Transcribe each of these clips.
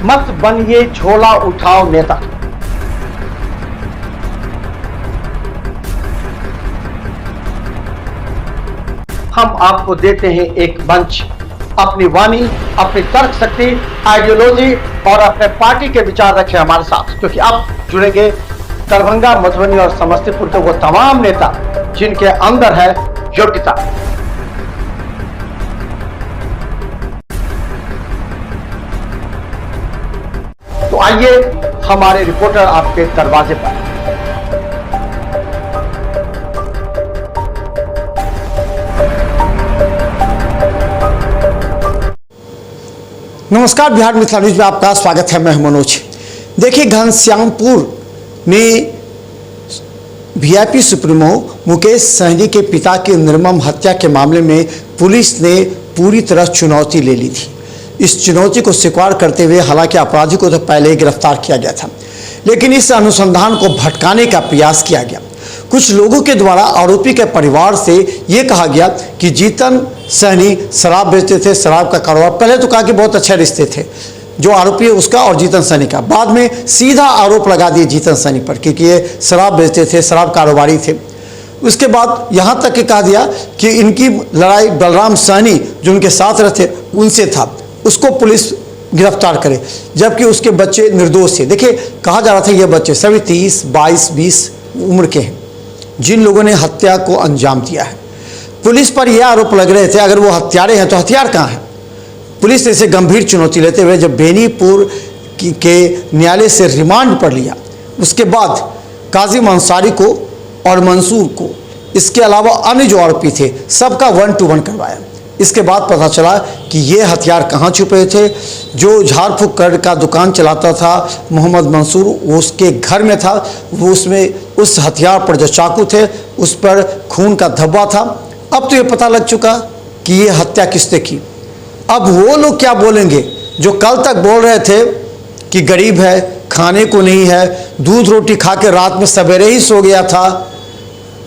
मत बनिए झोला उठाओ नेता। हम आपको देते हैं एक मंच, अपनी वाणी, अपनी तर्क शक्ति, आइडियोलॉजी और अपने पार्टी के विचार रखें हमारे साथ, क्योंकि अब जुड़ेंगे दरभंगा, मधुबनी और समस्तीपुर के वो तमाम नेता जिनके अंदर है योग्यता। तो आइए हमारे रिपोर्टर आपके दरवाजे पर। नमस्कार, बिहार मिथिला न्यूज में आपका स्वागत है। मैं मनोज। देखिए, घनश्यामपुर में वीआईपी सुप्रीमो मुकेश सहनी के पिता की निर्मम हत्या के मामले में पुलिस ने पूरी तरह चुनौती ले ली थी। इस चुनौती को स्वीकार करते हुए हालांकि अपराधी को तो पहले ही गिरफ्तार किया गया था, लेकिन इस अनुसंधान को भटकाने का प्रयास किया गया। कुछ लोगों के द्वारा आरोपी के परिवार से ये कहा गया कि जीतन सहनी शराब बेचते थे, शराब का कारोबार। पहले तो कहा कि बहुत अच्छे रिश्ते थे जो आरोपी है उसका और जीतन सहनी का। बाद में सीधा आरोप लगा दिए जीतन सहनी पर, क्योंकि ये शराब बेचते थे, शराब कारोबारी थे। उसके बाद यहाँ तक कि कहा दिया कि इनकी लड़ाई बलराम सहनी जो उनके साथ रहते उनसे था, उसको पुलिस गिरफ्तार करे, जबकि उसके बच्चे निर्दोष थे। देखिए, कहा जा रहा था ये बच्चे सभी 30, 22, 20 उम्र के हैं जिन लोगों ने हत्या को अंजाम दिया है। पुलिस पर यह आरोप लग रहे थे अगर वो हत्यारे हैं तो हथियार कहाँ हैं। पुलिस ने इसे गंभीर चुनौती लेते हुए जब बेनीपुर के न्यायालय से रिमांड पर लिया, उसके बाद काजिम अंसारी को और मंसूर को, इसके अलावा अन्य जो आरोपी थे सबका 1 to 1 करवाया। इसके बाद पता चला कि ये हथियार कहाँ छुपे थे। जो झाड़ फूक कर का दुकान चलाता था मोहम्मद मंसूर, वो उसके घर में था। वो उसमें उस हथियार पर जो चाकू थे उस पर खून का धब्बा था। अब तो ये पता लग चुका कि ये हत्या किसने की। अब वो लोग क्या बोलेंगे जो कल तक बोल रहे थे कि गरीब है, खाने को नहीं है, दूध रोटी खा के रात में सवेरे ही सो गया था,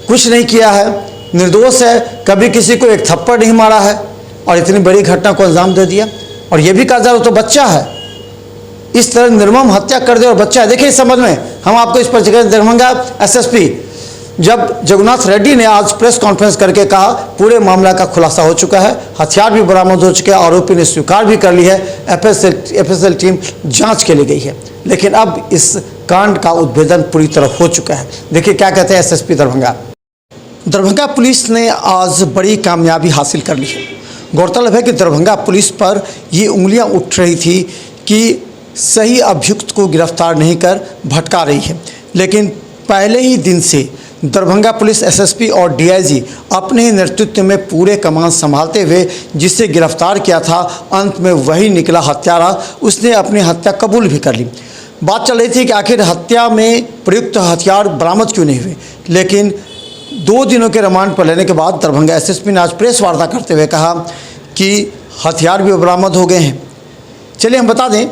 कुछ नहीं किया है, निर्दोष है, कभी किसी को एक थप्पड़ नहीं मारा है और इतनी बड़ी घटना को अंजाम दे दिया। और ये भी कहा जा रहा तो बच्चा है, इस तरह निर्मम हत्या कर दे और बच्चा है। देखिए, समझ में हम आपको इस पर दरभंगा एसएसपी जब जगन्नाथ रेड्डी ने आज प्रेस कॉन्फ्रेंस करके कहा पूरे मामला का खुलासा हो चुका है, हथियार भी बरामद हो चुके हैं, आरोपी ने स्वीकार भी कर ली है, एफएसएल टीम जांच के लिए गई है। लेकिन अब इस कांड का उद्भेदन पूरी तरह हो चुका है। देखिए क्या कहते हैं एसएसपी दरभंगा। दरभंगा पुलिस ने आज बड़ी कामयाबी हासिल कर ली है। गौरतलब है कि दरभंगा पुलिस पर ये उंगलियां उठ रही थी कि सही अभियुक्त को गिरफ्तार नहीं कर भटका रही है, लेकिन पहले ही दिन से दरभंगा पुलिस एसएसपी और डीआईजी अपने ही नेतृत्व में पूरे कमान संभालते हुए जिसे गिरफ्तार किया था, अंत में वही निकला हत्यारा। उसने अपनी हत्या कबूल भी कर ली। बात चल रही थी कि आखिर हत्या में प्रयुक्त हथियार बरामद क्यों नहीं हुए, लेकिन 2 दिनों के रिमांड पर लेने के बाद दरभंगा एसएसपी ने आज प्रेस वार्ता करते हुए कहा कि हथियार भी बरामद हो गए हैं। चलिए हम बता दें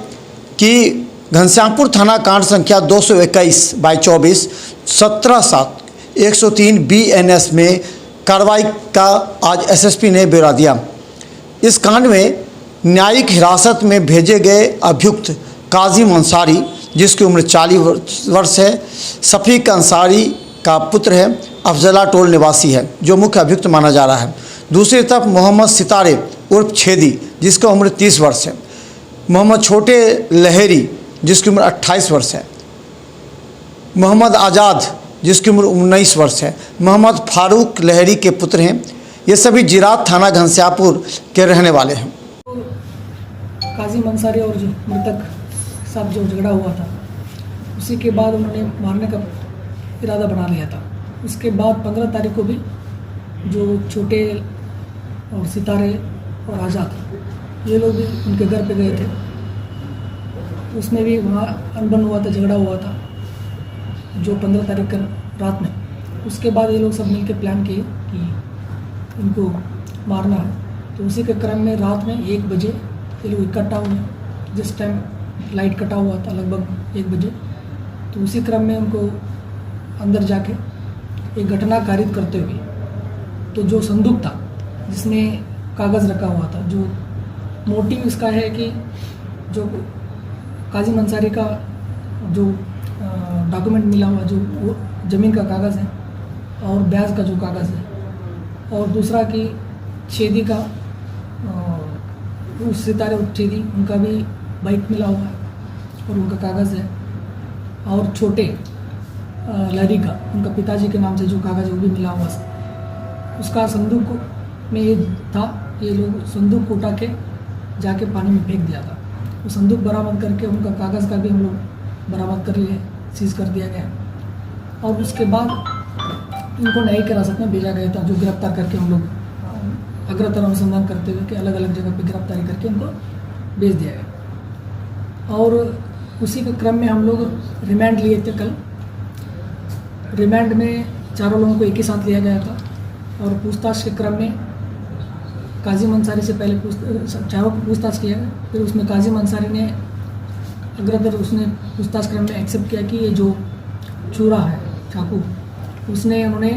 कि घनश्यामपुर थाना कांड संख्या 221/24 17/7/103 BNS में कार्रवाई का आज एसएसपी ने ब्यौरा दिया। इस कांड में न्यायिक हिरासत में भेजे गए अभियुक्त काजिम अंसारी, जिसकी उम्र 40 वर्ष है, शफीक अंसारी का पुत्र है, अफजला टोल निवासी है, जो मुख्य अभियुक्त माना जा रहा है। दूसरी तरफ मोहम्मद सितारे उर्फ छेदी, जिसकी उम्र 30 वर्ष है, मोहम्मद छोटे लहेरी जिसकी उम्र 28 वर्ष है, मोहम्मद आज़ाद जिसकी उम्र 19 वर्ष है, मोहम्मद फारूक लहेरी के पुत्र हैं। ये सभी जिरात थाना घनश्यामपुर के रहने वाले हैं। काजिम अंसारी और जो मृतक साथ जो झगड़ा हुआ था, उसी के बाद उन्होंने मारने का इरादा बना लिया था। उसके बाद 15 तारीख को भी जो छोटे और सितारे और आज़ाद ये लोग भी उनके घर पे गए थे। उसमें भी वहाँ अनबन हुआ था, झगड़ा हुआ था जो 15 तारीख का रात में। उसके बाद ये लोग सब मिलकर प्लान किए कि इनको मारना है। तो उसी के क्रम में रात में 1 बजे ये लोग इकट्ठा हुए, जिस टाइम लाइट कटा हुआ था लगभग 1 बजे। तो उसी क्रम में उनको अंदर जाके एक घटना कारित करते हुए, तो जो संदूक था जिसमें कागज़ रखा हुआ था, जो मोटिव इसका है कि जो काजी मंसारी का जो डॉक्यूमेंट मिला हुआ, जो वो ज़मीन का कागज़ है और ब्याज का जो कागज़ है, और दूसरा कि छेदी का उस सितारे छेदी उनका भी बाइक मिला हुआ है और उनका कागज़ है, और छोटे लहरी का उनका पिताजी के नाम से जो कागज़ है वो भी मिला हुआ है। उसका संदूक में ये था, ये लोग संदूक उठा के जाके पानी में फेंक दिया था। वो संदूक बरामद करके उनका कागज़ का भी हम लोग बरामद कर लिए, सीज़ कर दिया गया, और उसके बाद इनको न्यायिक हिरासत में भेजा गया था, जो गिरफ्तार करके हम लोग अग्रतर अनुसंधान करते हुए कि अलग अलग जगह पे गिरफ्तारी करके उनको भेज दिया गया। और उसी के क्रम में हम लोग रिमांड लिए थे कल। रिमांड में चारों लोगों को एक ही साथ लिया गया था, और पूछताछ के क्रम में काजी मंसारी से पहले चारों को पूछताछ किया गया। फिर उसमें काजी मंसारी ने अग्रतर उसने पूछताछ क्रम में एक्सेप्ट किया कि ये जो छुरा है चाकू, उसने उन्होंने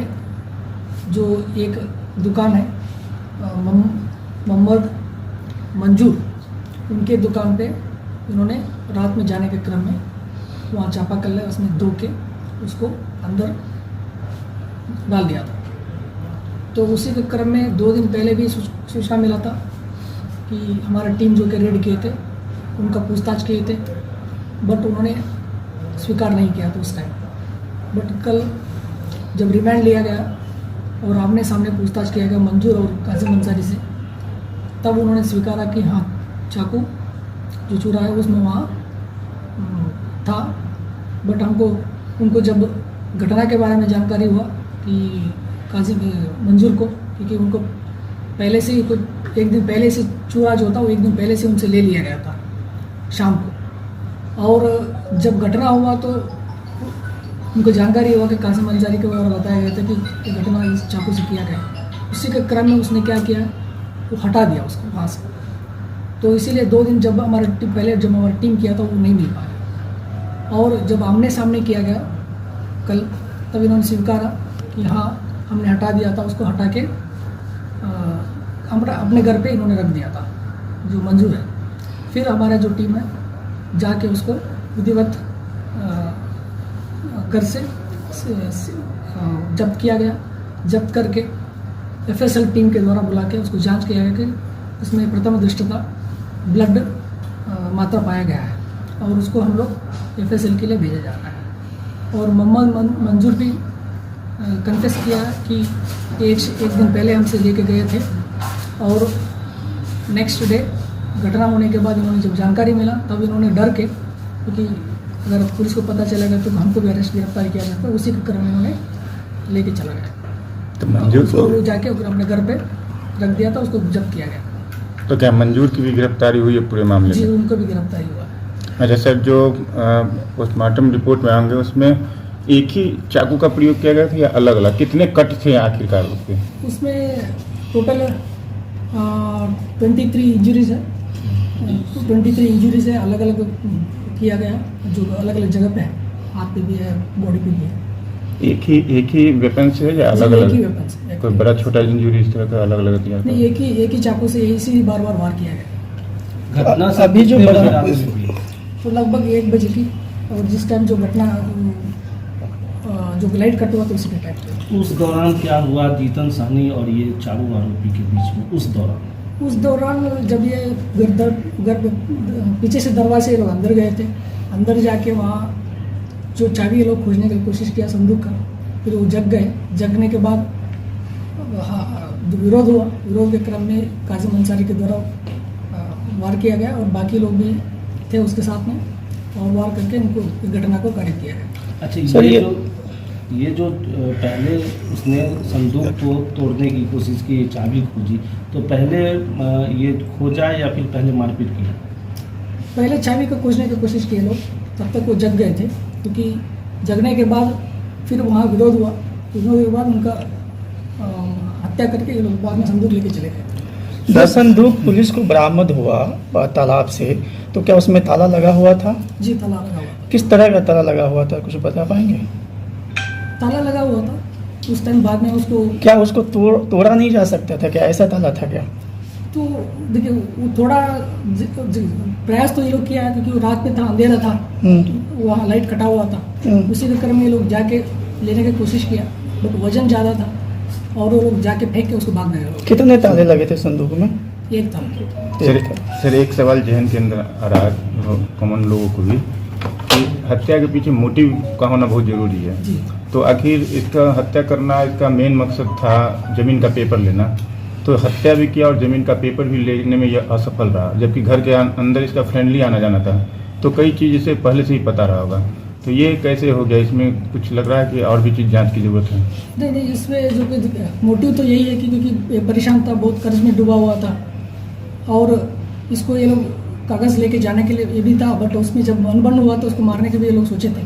जो एक दुकान है मोहम्मद मंजूर, उनके दुकान पे इन्होंने रात में जाने के क्रम में वहाँ चापाकल है उसमें धो के उसको अंदर डाल दिया था। तो उसी के क्रम में 2 दिन पहले भी सूचना मिला था कि हमारा टीम जो कि रेड किए थे उनका पूछताछ किए थे, बट उन्होंने स्वीकार नहीं किया था उस टाइम। बट कल जब रिमांड लिया गया और आमने सामने पूछताछ किया गया मंजूर और काजी मंसारी से, तब उन्होंने स्वीकारा कि हाँ चाकू जो छुरा है उसमें वहाँ था। बट उनको जब घटना के बारे में जानकारी हुआ कि काजी मंजूर को, क्योंकि उनको पहले से ही कुछ एक दिन पहले से छुरा जो था वो एक दिन पहले से उनसे ले लिया गया था शाम को, और जब घटना हुआ तो उनको जानकारी हुआ कि काजी मंसारी के द्वारा बताया गया था कि ये घटना इस चाकू से किया गया। उसी के क्रम में उसने क्या किया, वो हटा दिया उसको वहाँ से। तो इसीलिए 2 दिन जब पहले जब हमारी टीम किया था वो नहीं मिल पाया, और जब आमने सामने किया गया कल, तब इन्होंने स्वीकारा कि हाँ हमने हटा दिया था, उसको हटा के अपने घर पे इन्होंने रख दिया था जो मंजूर है। फिर हमारा जो टीम है जाके उसको विधिवत घर से जब्त किया गया। जब्त करके FSL टीम के द्वारा बुला के उसको जांच किया गया कि इसमें प्रथम दृष्टता ब्लड मात्रा पाया गया है, और उसको हम लोग FSL के लिए भेजा जा रहा है। और मोहम्मद मंजूर भी कन्फेस किया कि एक दिन पहले हमसे लेके गए थे, और नेक्स्ट डे घटना होने के बाद इन्होंने जब जानकारी मिला तब इन्होंने डर के, क्योंकि अगर पुलिस को पता चलेगा तो हमको भी अरेस्ट गिरफ्तार किया जाता है, उसी के क्रम में इन्होंने लेके चला गया। तो मंजूर उसको जाके अपने घर पे रख दिया था, उसको जब्त किया गया। तो क्या मंजूर की भी गिरफ्तारी हुई है पूरे मामले जी, में? उनको भी गिरफ्तारी हुआ है। अच्छा सर, जो पोस्टमार्टम रिपोर्ट में आएंगे उसमें एक ही चाकू का प्रयोग किया गया था या अलग अलग, कितने कट थे आखिरकार उसके? उसमें टोटल 23 इंजरीज है, 23 इंजरीज है, अलग अलग किया गया, जो अलग अलग जगह पे है, हाथ पे भी है, बॉडी पे भी है। एक ही वेपन से या अलग एक अलग? ही वेपन से, कोई बड़ा छोटा इंजरी इस तरह का अलग अलग दिया था? नहीं, एक ही चाकू से यही से बार बार वार किया गया। घटना से अभी जो कितने बड़ा- बजे रात में हुई? तो लगभग 1 बजे की, और जिस टाइम जो घटना जो लाइट कट हुआ तो उसी के टाइम पे। उस दौरान क्या हुआ जीतन साहनी और ये चारों आरोपी के बीच में? उस दौरान जब ये घर पीछे से दरवाजे लोग अंदर गए थे, अंदर जाके वहाँ जो चाबी ये लोग खोजने की कोशिश किया संदूक का, फिर वो जग गए। जगने के बाद विरोध हुआ, विरोध के क्रम में काजी मंसारी के द्वारा वार किया गया, और बाकी लोग भी थे उसके साथ में, और वार करके उनको घटना को कारित किया गया। अच्छा, सर, ये जो पहले उसने संदूक को तोड़ने की कोशिश की, चाबी खोजी, तो पहले ये खोजा या फिर पहले मारपीट की? पहले चाबी को खोजने की कोशिश किए लोग, तब तक वो जग गए थे, क्योंकि जगने के बाद फिर वहाँ विरोध हुआ, विरोध के बाद उनका हत्या करके ये लोग बाद में संदूक लेके चले गए। जब संदूक पुलिस को बरामद हुआ तालाब से, तो क्या उसमें ताला लगा हुआ था? जी, ताला लगा हुआ, किस तरह का ताला लगा हुआ था, कुछ बता पाएंगे? ताला लगा हुआ था उस टाइम। बाद में उसको क्या उसको तोड़ा नहीं जा सकता था, क्या ऐसा ताला था क्या? तो देखिए वो थोड़ा प्रयास तो ये लोग किया है क्योंकि वो रात में था, अंधेरा था, तो वहाँ लाइट कटा हुआ था। उसी के क्रम में ये लोग जाके लेने की कोशिश किया, बट वजन ज़्यादा था और वो लोग जाके फेंक के उसको भाग गए लोग। कितने ताले लगे थे संदूक में? एक था। सर एक सवाल जहन के अंदर आ रहा है कॉमन लोगों को भी कि हत्या के पीछे मोटिव का होना बहुत जरूरी है। जी। तो आखिर इसका हत्या करना इसका मेन मकसद था ज़मीन का पेपर लेना, तो हत्या भी किया और ज़मीन का पेपर भी लेने में यह असफल रहा, जबकि घर के अंदर इसका फ्रेंडली आना जाना था, तो कई चीज़ इसे पहले से ही पता रहा होगा। तो ये कैसे हो गया? इसमें कुछ लग रहा है कि और भी चीज़ जांच की जरूरत है। नहीं, इसमें जो मोटिव तो यही है कि क्योंकि परेशान था, बहुत कर्ज में डूबा हुआ था और इसको ये लोग कागज़ लेके जाने के लिए ये भी था, बट उसमें जब अनबन हुआ तो उसको मारने के भी ये लोग सोचे थे,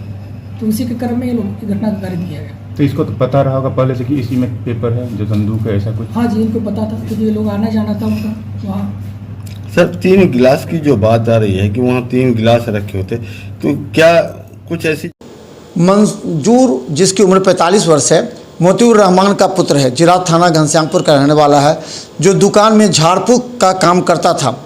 तो उसी के क्रम में ये लोग घटना को कारित किया गया। तो इसको तो पता रहा होगा पहले से कि इसी में पेपर है, जो संदूक है, ऐसा कुछ? हाँ जी, इनको पता था क्योंकि ये लोग आना जाना था उनका वहाँ। सर 3 गिलास की जो बात आ रही है कि वहाँ 3 गिलास रखे होते, तो क्या कुछ ऐसी? मंजूर, जिसकी उम्र 45 वर्ष है, मोतीउर रहमान का पुत्र है, जिरात थाना घनश्यामपुर का रहने वाला है, जो दुकान में झाड़ फूक का काम करता था,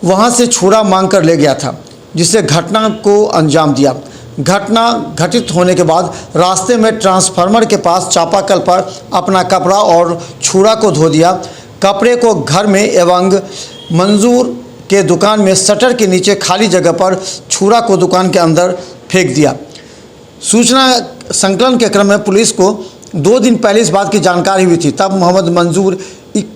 वहाँ से छुरा मांग कर ले गया था, जिससे घटना को अंजाम दिया। घटना घटित होने के बाद रास्ते में ट्रांसफार्मर के पास चापाकल पर अपना कपड़ा और छुरा को धो दिया। कपड़े को घर में एवं मंजूर के दुकान में शटर के नीचे खाली जगह पर छुरा को दुकान के अंदर फेंक दिया। सूचना संकलन के क्रम में पुलिस को 2 दिन पहले इस बात की जानकारी हुई थी। तब मोहम्मद मंजूर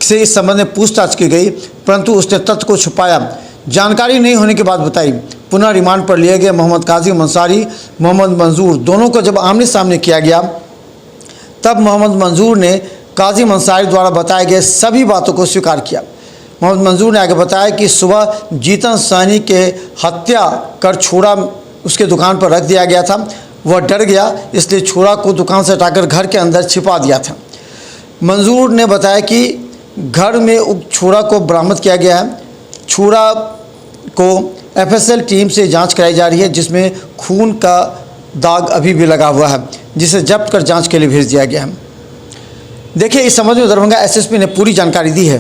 से इस संबंध में पूछताछ की गई, परंतु उसने तथ्य को छुपाया। जानकारी नहीं होने की बात बताई। पुनः रिमांड पर लिए गए मोहम्मद काजिम अंसारी, मोहम्मद मंजूर, दोनों को जब आमने सामने किया गया, तब मोहम्मद मंजूर ने काजिम अंसारी द्वारा बताए गए सभी बातों को स्वीकार किया। मोहम्मद मंजूर ने आगे बताया कि सुबह जीतन सहनी के हत्या कर छुरा उसके दुकान पर रख दिया गया था। वह डर गया, इसलिए छुरा को दुकान से हटाकर घर के अंदर छिपा दिया था। मंजूर ने बताया कि घर में उक्त छुरा को बरामद किया गया है। छुरा को एफएसएल टीम से जांच कराई जा रही है, जिसमें खून का दाग अभी भी लगा हुआ है, जिसे जब्त कर जांच के लिए भेज दिया गया है। देखिए, इस संबंध में दरभंगा एसएसपी ने पूरी जानकारी दी है।